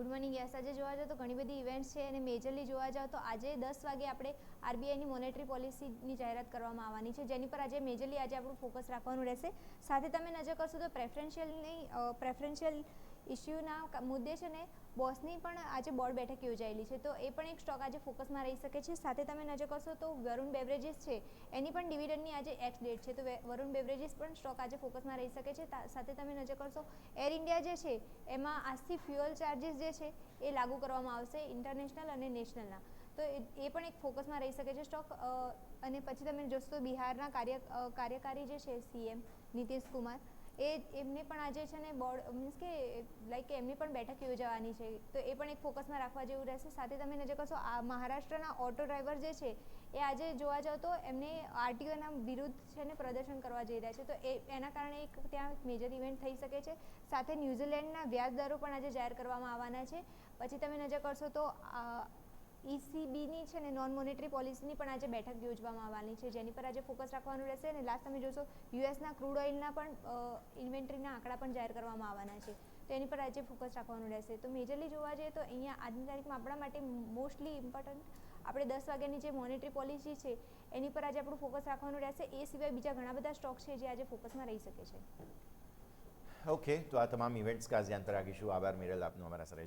Good morning. Yes, આજે જોવા જાવ તો ઘણી બધી ઇવેન્ટ્સ છે અને મેજરલી જોવા જાવ તો આજે 10 વાગે આપણે આરબીઆઈની મોનેટરી પોલિસીની જાહેરાત કરવામાં આવવાની છે, જેની પર આજે મેજરલી આપણું ફોકસ રાખવાનું રહેશે. સાથે તમે નજર કરશો તો પ્રેફરન્શિયલ ઇસ્યુના મુદ્દે છે ને બોસની પણ આજે બોર્ડ બેઠક યોજાયેલી છે, તો એ પણ એક સ્ટોક આજે ફોકસમાં રહી શકે છે. સાથે તમે નજર કરશો તો વરુણ બેવરેજીસ છે, એની પણ ડિવિડન્ડની આજે એક્સ ડેટ છે, તો વરુણ બેવરેજીસ પણ સ્ટોક આજે ફોકસમાં રહી શકે છે. સાથે તમે નજર કરશો એર ઇન્ડિયા જે છે એમાં આજથી ફ્યુઅલ ચાર્જીસ જે છે એ લાગુ કરવામાં આવશે ઇન્ટરનેશનલ અને નેશનલના, તો એ પણ એક ફોકસમાં રહી શકે છે સ્ટોક. અને પછી તમે જોશો તો બિહારના કાર્યકારી જે છે સીએમ નીતિશ કુમાર, એમને પણ આજે છે ને બોર્ડ મીન્સ કે લાઈક એમની પણ બેઠક યોજાવાની છે, તો એ પણ એક ફોકસમાં રાખવા જેવું રહેશે. સાથે તમે નજર કરશો આ મહારાષ્ટ્રના ઓટો ડ્રાઈવર જે છે એ આજે જોવા જાવ તો એમને આરટીઓના વિરુદ્ધ છે ને પ્રદર્શન કરવા જઈ રહ્યા છે, તો એના કારણે એક ત્યાં મેજર ઇવેન્ટ થઈ શકે છે. સાથે ન્યૂઝીલેન્ડના વ્યાજ દરો પણ આજે જાહેર કરવામાં આવવાના છે. પછી તમે નજર કરશો તો ECBની છે ને નોન મોનેટરી પોલિસીની પણ આજે બેઠક યોજવામાં આવવાની છે, જેની પર આજે ફોકસ રાખવાનું રહેશે. અને લાસ્ટ તમે જોશો યુએસના ક્રૂડ ઓઇલના પણ ઇન્વેન્ટરીના આંકડા પણ જાહેર કરવામાં આવવાના છે, તો એની પર આજે ફોકસ રાખવાનું રહેશે. તો મેજરલી જોવા જઈએ તો અહીંયા આજની તારીખમાં આપણા માટે મોસ્ટલી ઇમ્પોર્ટન્ટ આપણે 10 વાગ્યાની જે મોનેટરી પોલિસી છે એની પર આજે આપણું ફોકસ રાખવાનું રહેશે. એ સિવાય બીજા ઘણા બધા સ્ટોક છે જે આજે ફોકસમાં રહી શકે છે. ઓકે, તો આ તમામ ઇવેન્ટ્સ का आज ધ્યાન પર રાખીશું. આભાર મિરલ, આપનો અમારા સાથે